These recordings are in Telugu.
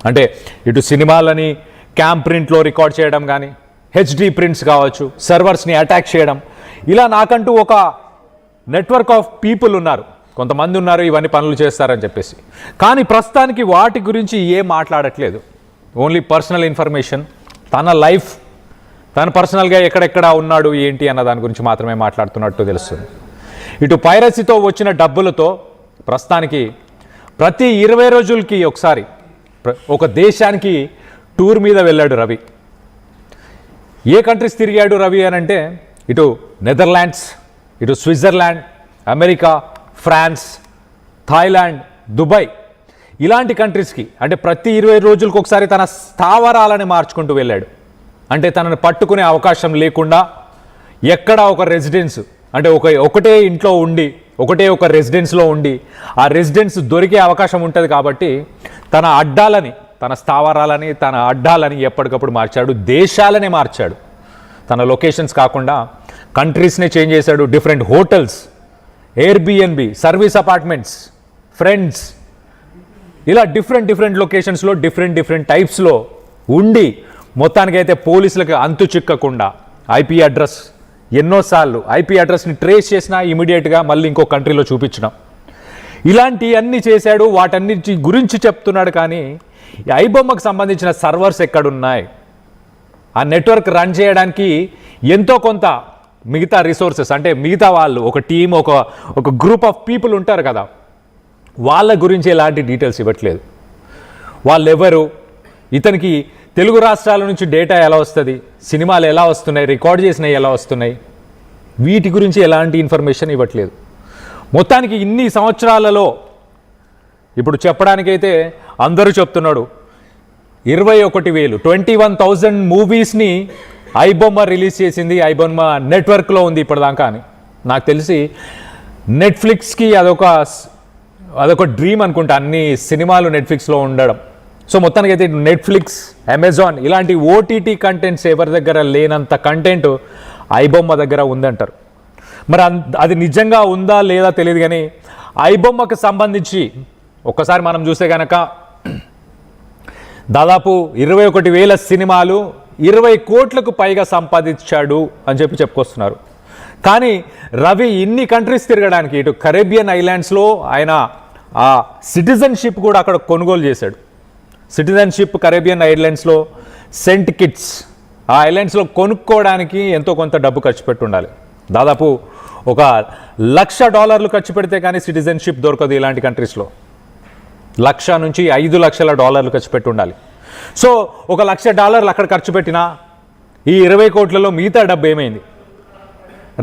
అంటే ఇటు సినిమాలని క్యామ్ ప్రింట్లో రికార్డ్ చేయడం కానీ, హెచ్డి ప్రింట్స్ కావచ్చు, సర్వర్స్ని అటాక్ చేయడం, ఇలా నాకంటూ ఒక నెట్వర్క్ ఆఫ్ పీపుల్ ఉన్నారు, కొంతమంది ఉన్నారు ఇవన్నీ పనులు చేస్తారని చెప్పేసి. కానీ ప్రస్తుతానికి వాటి గురించి ఏం మాట్లాడట్లేదు. ఓన్లీ పర్సనల్ ఇన్ఫర్మేషన్, తన లైఫ్, తను పర్సనల్గా ఎక్కడెక్కడ ఉన్నాడు ఏంటి అన్న దాని గురించి మాత్రమే మాట్లాడుతున్నట్టు తెలుస్తుంది. ఇటు పైరసీతో వచ్చిన డబ్బులతో ప్రస్తుతానికి ప్రతి 20 రోజులకి ఒకసారి ఒక దేశానికి టూర్ మీద వెళ్ళాడు రవి. ఏ కంట్రీస్ తిరిగాడు రవి అని అంటే, ఇటు నెదర్లాండ్స్, ఇటు Switzerland, America, France, Thailand, Dubai, ఇలాంటి కంట్రీస్కి అంటే ప్రతి 20 రోజులకు ఒకసారి తన స్థావరాలని మార్చుకుంటూ వెళ్ళాడు. అంటే తనను పట్టుకునే అవకాశం లేకుండా ఎక్కడ ఒక రెసిడెన్స్ అంటే ఒకటే ఇంట్లో ఉండి, ఒకటే ఒక రెసిడెన్స్లో ఉండి ఆ రెసిడెన్స్ దొరికే అవకాశం ఉంటుంది కాబట్టి తన అడ్డాలని, తన స్థావరాలని, తన అడ్డాలని ఎప్పటికప్పుడు మార్చాడు, దేశాలనే మార్చాడు. తన లొకేషన్స్ కాకుండా కంట్రీస్నే చేంజ్ చేశాడు. Different hotels, Airbnb, service apartments, friends, ఇలా డిఫరెంట్ లొకేషన్స్లో డిఫరెంట్ టైప్స్లో ఉండి మొత్తానికైతే పోలీసులకు అంతు చిక్కకుండా ఐపీ అడ్రస్, ఎన్నోసార్లు ఐపీ అడ్రస్ని ట్రేస్ చేసినా ఇమీడియట్గా మళ్ళీ ఇంకో కంట్రీలో చూపించడం, ఇలాంటివన్నీ చేశాడు. వాటన్నిటి గురించి చెప్తున్నాడు. కానీ ఐబొమ్మకు సంబంధించిన సర్వర్స్ ఎక్కడున్నాయి, ఆ నెట్వర్క్ రన్ చేయడానికి ఎంతో కొంత మిగతా రిసోర్సెస్ అంటే మిగతా వాళ్ళు ఒక టీం, ఒక గ్రూప్ ఆఫ్ పీపుల్ ఉంటారు కదా, వాళ్ళ గురించి ఎలాంటి డీటెయిల్స్ ఇవ్వట్లేదు. వాళ్ళెవరు, ఇతనికి తెలుగు రాష్ట్రాల నుంచి డేటా ఎలా వస్తుంది, సినిమాలు ఎలా వస్తున్నాయి, రికార్డ్ చేసినవి ఎలా వస్తున్నాయి, వీటి గురించి ఎలాంటి ఇన్ఫర్మేషన్ ఇవ్వట్లేదు. మొత్తానికి ఇన్ని సంవత్సరాలలో ఇప్పుడు చెప్పడానికైతే అందరూ చెప్తున్నాడు 21,000 21,000 మూవీస్ని ఐబొమ్మ రిలీజ్ చేసింది, ఐబొమ్మ నెట్వర్క్లో ఉంది ఇప్పటిదాకా అని. నాకు తెలిసి నెట్ఫ్లిక్స్కి అదొక డ్రీమ్ అనుకుంటా, అన్ని సినిమాలు నెట్ఫ్లిక్స్లో ఉండడం. సో మొత్తానికి అయితే నెట్ఫ్లిక్స్, అమెజాన్ ఇలాంటి ఓటీటీ కంటెంట్స్ ఎవరి దగ్గర లేనంత కంటెంట్ ఐబొమ్మ దగ్గర ఉందంటారు. మరి అది నిజంగా ఉందా లేదా తెలియదు. కానీ ఐబొమ్మకు సంబంధించి ఒక్కసారి మనం చూస్తే కనుక దాదాపు 21,000 సినిమాలు 20 కోట్లకు పైగా సంపాదించాడు అని చెప్పుకొస్తున్నారు. కానీ రవి ఇన్ని కంట్రీస్ తిరగడానికి, ఇటు కరేబియన్ ఐలాండ్స్లో ఆయన ఆ సిటిజన్షిప్ కూడా అక్కడ కొనుగోలు చేశాడు. సిటిజన్షిప్ కరేబియన్ ఐలాండ్స్లో సెంట్ కిట్స్, ఆ ఐలాండ్స్లో కొనుక్కోవడానికి ఎంతో కొంత డబ్బు ఖర్చు పెట్టి ఉండాలి. దాదాపు $1,00,000 ఖర్చు పెడితే కానీ సిటిజన్షిప్ దొరకదు ఇలాంటి కంట్రీస్లో. $1,00,000 నుంచి $5,00,000 ఖర్చు పెట్టి ఉండాలి. సో $1,00,000 అక్కడ ఖర్చు పెట్టినా ఈ 20 కోట్లలో మిగతా డబ్బు ఏమైంది?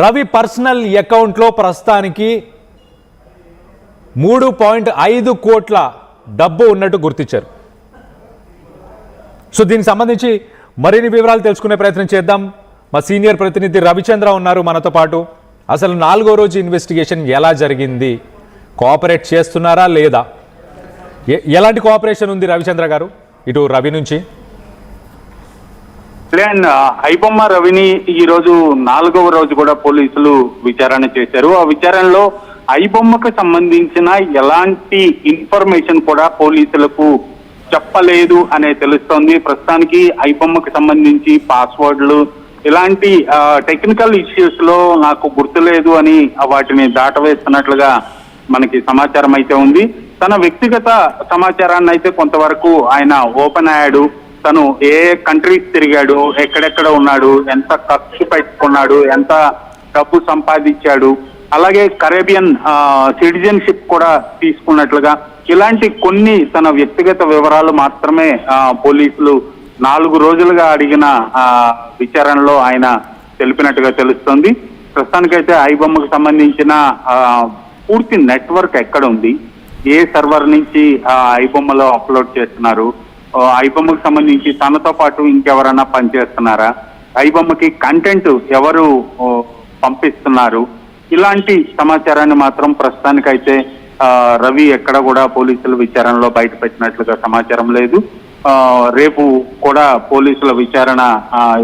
రవి పర్సనల్ అకౌంట్లో ప్రస్తుతానికి 3.5 కోట్ల డబ్బు ఉన్నట్టు గుర్తించారు. సో దీనికి సంబంధించి మరిన్ని వివరాలు తెలుసుకునే ప్రయత్నం చేద్దాం. మా సీనియర్ ప్రతినిధి రవిచంద్ర ఉన్నారు మనతో పాటు. అసలు 4వ రోజు ఇన్వెస్టిగేషన్ ఎలా జరిగింది, కోఆపరేట్ చేస్తున్నారా లేదా, ఎలాంటి కోఆపరేషన్ ఉంది రవిచంద్ర గారు ఇటు రవి నుంచి? ఐబొమ్మ రవిని ఈ రోజు 4వ రోజు కూడా పోలీసులు విచారణ చేశారు. ఆ విచారణలో ఐబొమ్మకు సంబంధించిన ఎలాంటి ఇన్ఫర్మేషన్ కూడా పోలీసులకు చెప్పలేదు అనే తెలుస్తోంది. ప్రస్తుతానికి ఐబొమ్మకు సంబంధించి పాస్వర్డ్లు ఇలాంటి టెక్నికల్ ఇష్యూస్ లో నాకు గుర్తులేదు అని వాటిని దాటవేస్తున్నట్లుగా మనకి సమాచారం అయితే ఉంది. తన వ్యక్తిగత సమాచారాన్ని అయితే కొంతవరకు ఆయన ఓపెన్ అయ్యాడు. తను ఏ కంట్రీస్ తిరిగాడు, ఎక్కడెక్కడ ఉన్నాడు, ఎంత ఖర్చు పెట్టుకున్నాడు, ఎంత డబ్బు సంపాదించాడు, అలాగే కరేబియన్ సిటిజన్షిప్ కూడా తీసుకున్నట్లుగా ఇలాంటి కొన్ని తన వ్యక్తిగత వివరాలు మాత్రమే పోలీసులు 4 రోజులుగా అడిగిన విచారణలో ఆయన తెలిపినట్టుగా తెలుస్తోంది. ప్రస్తుతానికైతే ఐబొమ్మకు సంబంధించిన పూర్తి నెట్వర్క్ ఎక్కడ ఉంది, ఏ సర్వర్ నుంచి ఐబొమ్మలో అప్లోడ్ చేస్తున్నారు, ఐబొమ్మకు సంబంధించి తనతో పాటు ఇంకెవరైనా పనిచేస్తున్నారా, ఐబొమ్మకి కంటెంట్ ఎవరు పంపిస్తున్నారు, ఇలాంటి సమాచారాన్ని మాత్రం ప్రస్తుతానికైతే రవి ఎక్కడ కూడా పోలీసుల విచారణలో బయట పెట్టినట్లుగా సమాచారం లేదు. రేపు కూడా పోలీసుల విచారణ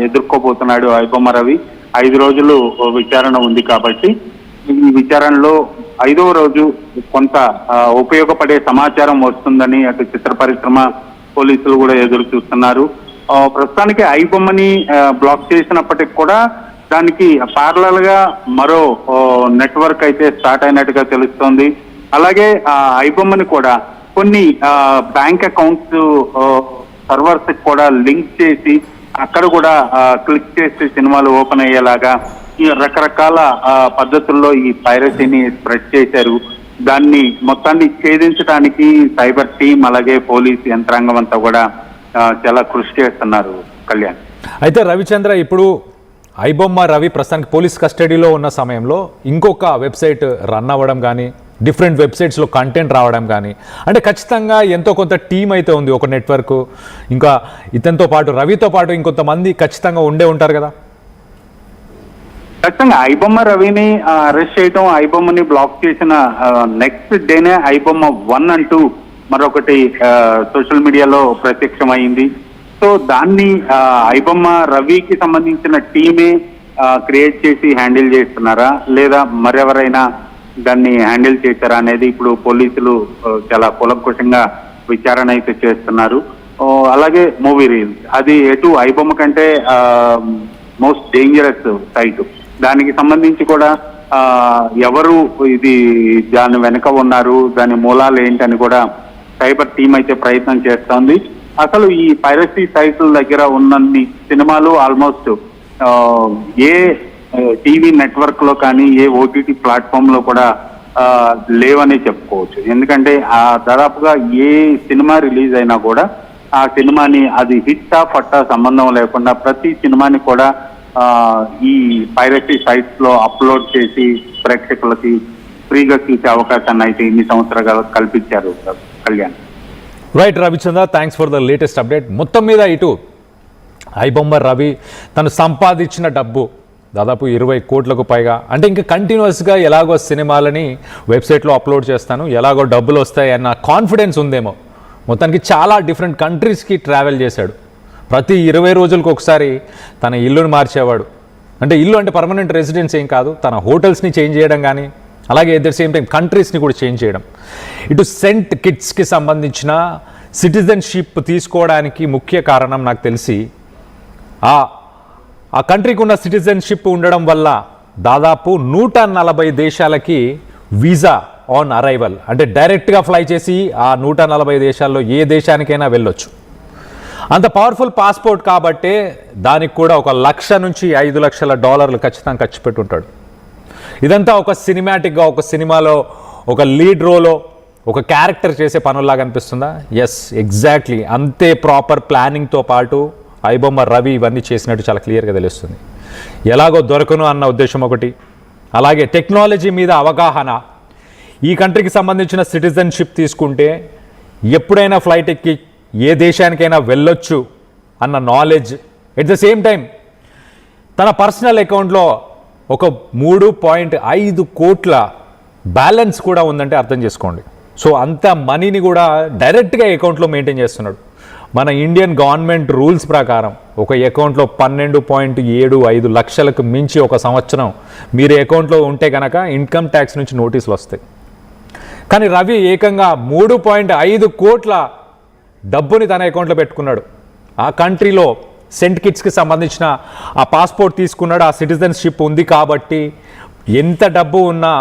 ఎదుర్కోబోతున్నాడు ఐబొమ్మ రవి. 5 రోజులు విచారణ ఉంది కాబట్టి ఈ విచారణలో 5వ రోజు కొంత ఉపయోగపడే సమాచారం వస్తుందని అటు చిత్ర పరిశ్రమ, పోలీసులు కూడా ఎదురు చూస్తున్నారు. ప్రస్తుతానికి ఐబొమ్మని బ్లాక్ చేసినప్పటికి కూడా దానికి ప్యారలల్ గా మరో నెట్వర్క్ అయితే స్టార్ట్ అయినట్టుగా తెలుస్తోంది. అలాగే ఐబొమ్మని కూడా కొన్ని బ్యాంక్ అకౌంట్స్ సర్వర్స్ కూడా లింక్ చేసి అక్కడ కూడా క్లిక్ చేసి సినిమాలు ఓపెన్ అయ్యేలాగా ఈ రకరకాల పద్ధతుల్లో ఈ పైరసీని స్ప్రెడ్ చేశారు. దాన్ని మొత్తాన్ని ఛేదించడానికి సైబర్ టీం అలాగే పోలీస్ యంత్రాంగం అంతా కూడా చాలా కృషి చేస్తున్నారు కళ్యాణ్. అయితే రవిచంద్ర, ఇప్పుడు ఐబొమ్మ రవి ప్రస్తుతానికి పోలీస్ కస్టడీలో ఉన్న సమయంలో ఇంకొక వెబ్సైట్ రన్ అవ్వడం కానీ డిఫరెంట్ వెబ్సైట్స్లో కంటెంట్ రావడం కానీ అంటే ఖచ్చితంగా ఎంతో కొంత టీం అయితే ఉంది, ఒక నెట్వర్క్. ఇంకా ఇతనితో పాటు రవితో పాటు ఇంకొంతమంది ఖచ్చితంగా ఉంటారు కదా. ఖచ్చితంగా ఐబొమ్మ రవిని అరెస్ట్ చేయడం, ఐబొమ్మని బ్లాక్ చేసిన నెక్స్ట్ డేనే ఐబొమ్మ 1 అంటూ మరొకటి సోషల్ మీడియాలో ప్రత్యక్షమైంది. సో దాన్ని ఐబొమ్మ రవికి సంబంధించిన టీమే క్రియేట్ చేసి హ్యాండిల్ చేస్తున్నారా లేదా మరెవరైనా దాన్ని హ్యాండిల్ చేశారా అనేది ఇప్పుడు పోలీసులు చాలా కూలంకుషంగా విచారణ అయితే చేస్తున్నారు. అలాగే మూవీ రీల్స్ అది ఎటు ఐబొమ్మ కంటే మోస్ట్ డేంజరస్ సైట్, దానికి సంబంధించి కూడా ఎవరు ఇది దాని వెనక ఉన్నారు, దాని మూలాలు ఏంటని కూడా సైబర్ టీం అయితే ప్రయత్నం చేస్తోంది. అసలు ఈ పైరసీ సైట్ల దగ్గర ఉన్నన్ని సినిమాలు ఆల్మోస్ట్ ఏ టీవీ నెట్వర్క్ లో కానీ ఏ ఓటీటీ ప్లాట్ఫామ్ లో కూడా లేవనే చెప్పుకోవచ్చు. ఎందుకంటే దాదాపుగా ఏ సినిమా రిలీజ్ అయినా కూడా ఆ సినిమాని అది హిట్టా ఫట్టా సంబంధం లేకుండా ప్రతి సినిమాని కూడా ఈ పైరసీ సైట్స్ లో అప్లోడ్ చేసి ప్రేక్షకులకి ఫ్రీగా చూసే అవకాశాన్ని అయితే ఇన్ని సంవత్సరాలు కల్పించారు Kalyan. Right Ravichandra, thanks for the latest update. మొత్తం మీద ఇటు ఐబొమ్మ రవి తను సంపాదించిన డబ్బు దాదాపు 20 కోట్లకు పైగా, అంటే ఇంకా కంటిన్యూస్గా ఎలాగో సినిమాలని వెబ్సైట్లో అప్లోడ్ చేస్తాను, ఎలాగో డబ్బులు వస్తాయి అన్న కాన్ఫిడెన్స్ ఉందేమో. మొత్తానికి చాలా డిఫరెంట్ కంట్రీస్కి ట్రావెల్ చేశాడు. ప్రతి 20 రోజులకు ఒకసారి తన ఇల్లుని మార్చేవాడు. అంటే ఇల్లు అంటే పర్మనెంట్ రెసిడెన్స్ ఏం కాదు, తన హోటల్స్ని చేంజ్ చేయడం కానీ అలాగే ఎట్ ద సేమ్ టైం కంట్రీస్ని కూడా చేంజ్ చేయడం. ఇటు సెంట్ కిట్స్కి సంబంధించిన సిటిజన్షిప్ తీసుకోవడానికి ముఖ్య కారణం నాకు తెలిసి ఆ కంట్రీకి ఉన్న సిటిజన్షిప్ ఉండడం వల్ల దాదాపు 140 దేశాలకి వీసా ఆన్ అరైవల్, అంటే డైరెక్ట్గా ఫ్లై చేసి ఆ 140 దేశాల్లో ఏ దేశానికైనా వెళ్ళొచ్చు. అంత పవర్ఫుల్ పాస్పోర్ట్ కాబట్టే దానికి కూడా $1 లక్ష నుంచి $5 లక్షల ఖచ్చితంగా ఖర్చు పెట్టుంటాడు. ఇదంతా ఒక సినిమాటిక్గా ఒక సినిమాలో ఒక లీడ్ రోలో ఒక క్యారెక్టర్ చేసే పనుల్లాగా అనిపిస్తుందా? ఎస్, ఎగ్జాక్ట్లీ అంతే ప్రాపర్ ప్లానింగ్తో పాటు ఐబొమ్మ రవి ఇవన్నీ చేసినట్టు చాలా క్లియర్గా తెలుస్తుంది. ఎలాగో దొరకను అన్న ఉద్దేశం ఒకటి, అలాగే టెక్నాలజీ మీద అవగాహన, ఈ కంట్రీకి సంబంధించిన సిటిజన్షిప్ తీసుకుంటే ఎప్పుడైనా ఫ్లైట్ ఎక్కి ఏ దేశానికైనా వెళ్ళొచ్చు అన్న knowledge. At the same time తన పర్సనల్ అకౌంట్లో ఒక 3.5 కోట్ల బ్యాలెన్స్ కూడా ఉందంటే అర్థం చేసుకోండి. సో అంత మనీని కూడా డైరెక్ట్గా అకౌంట్లో మెయింటైన్ చేస్తున్నాడు. మన ఇండియన్ గవర్నమెంట్ రూల్స్ ప్రకారం ఒక అకౌంట్లో 12.75 లక్షలకు మించి ఒక సంవత్సరం మీరు అకౌంట్లో ఉంటే కనుక ఇన్కమ్ ట్యాక్స్ నుంచి నోటీసులు వస్తాయి. కానీ రవి ఏకంగా 3.5 కోట్ల డబ్బుని తన అకౌంట్లో పెట్టుకున్నాడు. ఆ కంట్రీలో సెంట్ కిట్స్కి సంబంధించిన ఆ పాస్పోర్ట్ తీసుకున్నాడు, ఆ సిటిజన్షిప్ ఉంది కాబట్టి ఎంత డబ్బు ఉన్నా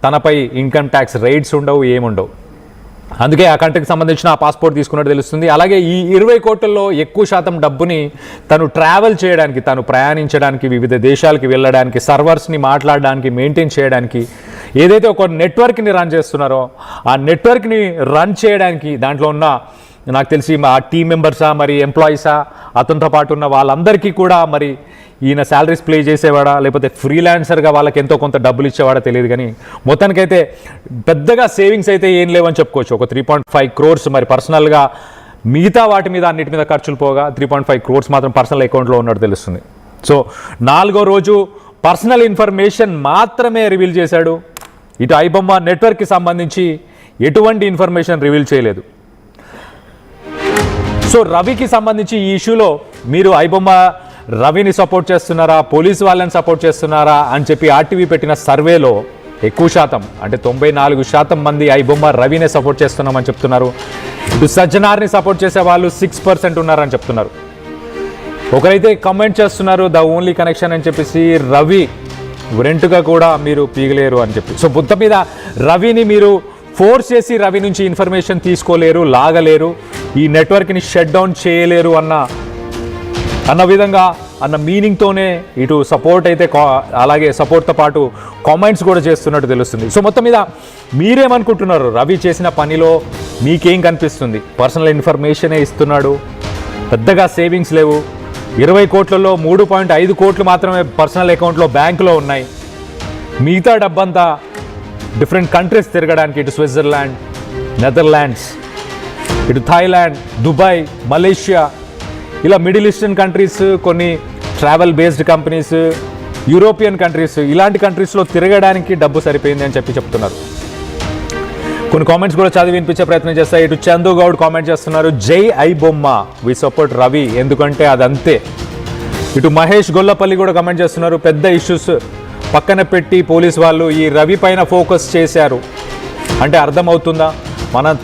తనపై ఇన్కమ్ ట్యాక్స్ రైట్స్ ఉండవు, ఏముండవు. అందుకే ఆ కంట్రీకి సంబంధించిన ఆ పాస్పోర్ట్ తీసుకున్నట్టు తెలుస్తుంది. అలాగే ఈ 20 కోట్లలో ఎక్కువ శాతం డబ్బుని తను ట్రావెల్ చేయడానికి, తను ప్రయాణించడానికి, వివిధ దేశాలకి వెళ్ళడానికి, సర్వర్స్ని మాట్లాడడానికి, మెయింటైన్ చేయడానికి, ఏదైతే ఒక నెట్వర్క్ని రన్ చేస్తున్నారో ఆ నెట్వర్క్ని రన్ చేయడానికి దాంట్లో ఉన్న నాకు తెలిసి ఆ టీమ్ మెంబర్సా మరి ఎంప్లాయీసా అతనితో పాటు ఉన్న వాళ్ళందరికీ కూడా మరి ఈయన శాలరీస్ ప్లే చేసేవాడా లేకపోతే ఫ్రీలాన్సర్గా వాళ్ళకి ఎంతో కొంత డబ్బులు ఇచ్చేవాడా తెలియదు. కానీ మొత్తానికైతే పెద్దగా సేవింగ్స్ అయితే ఏం లేవని చెప్పుకోవచ్చు. ఒక 3.5 crores మరి పర్సనల్గా, మిగతా వాటి మీద అన్నిటి మీద ఖర్చులు పోగా 3.5 crores మాత్రం పర్సనల్ అకౌంట్లో ఉన్నట్టు తెలుస్తుంది. సో 4వ రోజు పర్సనల్ ఇన్ఫర్మేషన్ మాత్రమే రివీల్ చేశాడు. ఇటు ఐబొమ్మ నెట్వర్క్కి సంబంధించి ఎటువంటి ఇన్ఫర్మేషన్ రివీల్ చేయలేదు. సో రవికి సంబంధించి ఈ ఇష్యూలో మీరు ఐబొమ్మ రవిని సపోర్ట్ చేస్తున్నారా, పోలీసు వాళ్ళని సపోర్ట్ చేస్తున్నారా అని చెప్పి ఆర్టీవీ పెట్టిన సర్వేలో ఎక్కువ శాతం అంటే 94% మంది ఐబొమ్మ రవినే సపోర్ట్ చేస్తున్నామని చెప్తున్నారు. ఇటు సజ్జనార్ని సపోర్ట్ చేసే వాళ్ళు 6% ఉన్నారని చెప్తున్నారు. ఒకరైతే కమెంట్ చేస్తున్నారు ద ఓన్లీ కనెక్షన్ అని చెప్పేసి రవి రెంట్గా కూడా మీరు పీగలేరు అని చెప్పి. సో మొత్తం మీద రవిని మీరు ఫోర్స్ చేసి రవి నుంచి ఇన్ఫర్మేషన్ తీసుకోలేరు, లాగలేరు, ఈ నెట్వర్క్ని షట్ డౌన్ చేయలేరు అన్న విధంగా అన్న మీనింగ్తోనే ఇటు సపోర్ట్ అయితే అలాగే సపోర్ట్తో పాటు కామెంట్స్ కూడా చేస్తున్నట్టు తెలుస్తుంది. సో మొత్తం మీద మీరేమనుకుంటున్నారు? రవి చేసిన పనిలో మీకేం కనిపిస్తుంది? పర్సనల్ ఇన్ఫర్మేషనే ఇస్తున్నాడు, పెద్దగా సేవింగ్స్ లేవు, 20 కోట్లలో 3.5 కోట్లు మాత్రమే పర్సనల్ అకౌంట్లో బ్యాంకులో ఉన్నాయి, మిగతా డబ్బంతా డిఫరెంట్ కంట్రీస్ తిరగడానికి, ఇటు స్విట్జర్లాండ్, నెదర్లాండ్స్, ఇటు థాయిలాండ్, దుబాయ్, మలేషియా, ఇలా మిడిల్ ఈస్టర్న్ కంట్రీస్, కొన్ని travel based companies, European countries, ఇలాంటి కంట్రీస్లో తిరగడానికి డబ్బు సరిపోయింది అని చెప్తున్నారు. కొన్ని కామెంట్స్ కూడా చదివి వినిపించే ప్రయత్నం చేస్తాయి. ఇటు చందు గౌడ్ కామెంట్ చేస్తున్నారు, జై ఐబొమ్మ, వి సపోర్ట్ రవి, ఎందుకంటే అదంతే. ఇటు మహేష్ గొల్లపల్లి కూడా కామెంట్ చేస్తున్నారు, పెద్ద ఇష్యూస్ పక్కన పెట్టి పోలీస్ వాళ్ళు ఈ రవి పైన ఫోకస్ చేశారు అంటే అర్థమవుతుందా? మన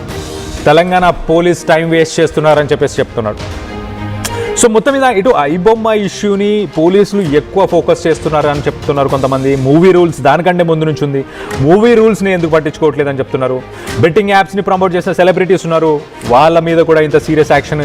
తెలంగాణ పోలీస్ టైం వేస్ట్ చేస్తున్నారని చెప్పేసి చెప్తున్నాడు. సో మొత్తం మీద ఇటు ఐబొమ్మ ఇష్యూని పోలీసులు ఎక్కువ ఫోకస్ చేస్తున్నారు అని చెప్తున్నారు కొంతమంది. మూవీ రూల్స్ దానికంటే ముందు నుంచి ఉంది, మూవీ రూల్స్ని ఎందుకు పట్టించుకోవట్లేదని చెప్తున్నారు. బెట్టింగ్ యాప్స్ని ప్రమోట్ చేసిన సెలబ్రిటీస్ ఉన్నారు, వాళ్ళ మీద కూడా ఇంత సీరియస్ యాక్షన్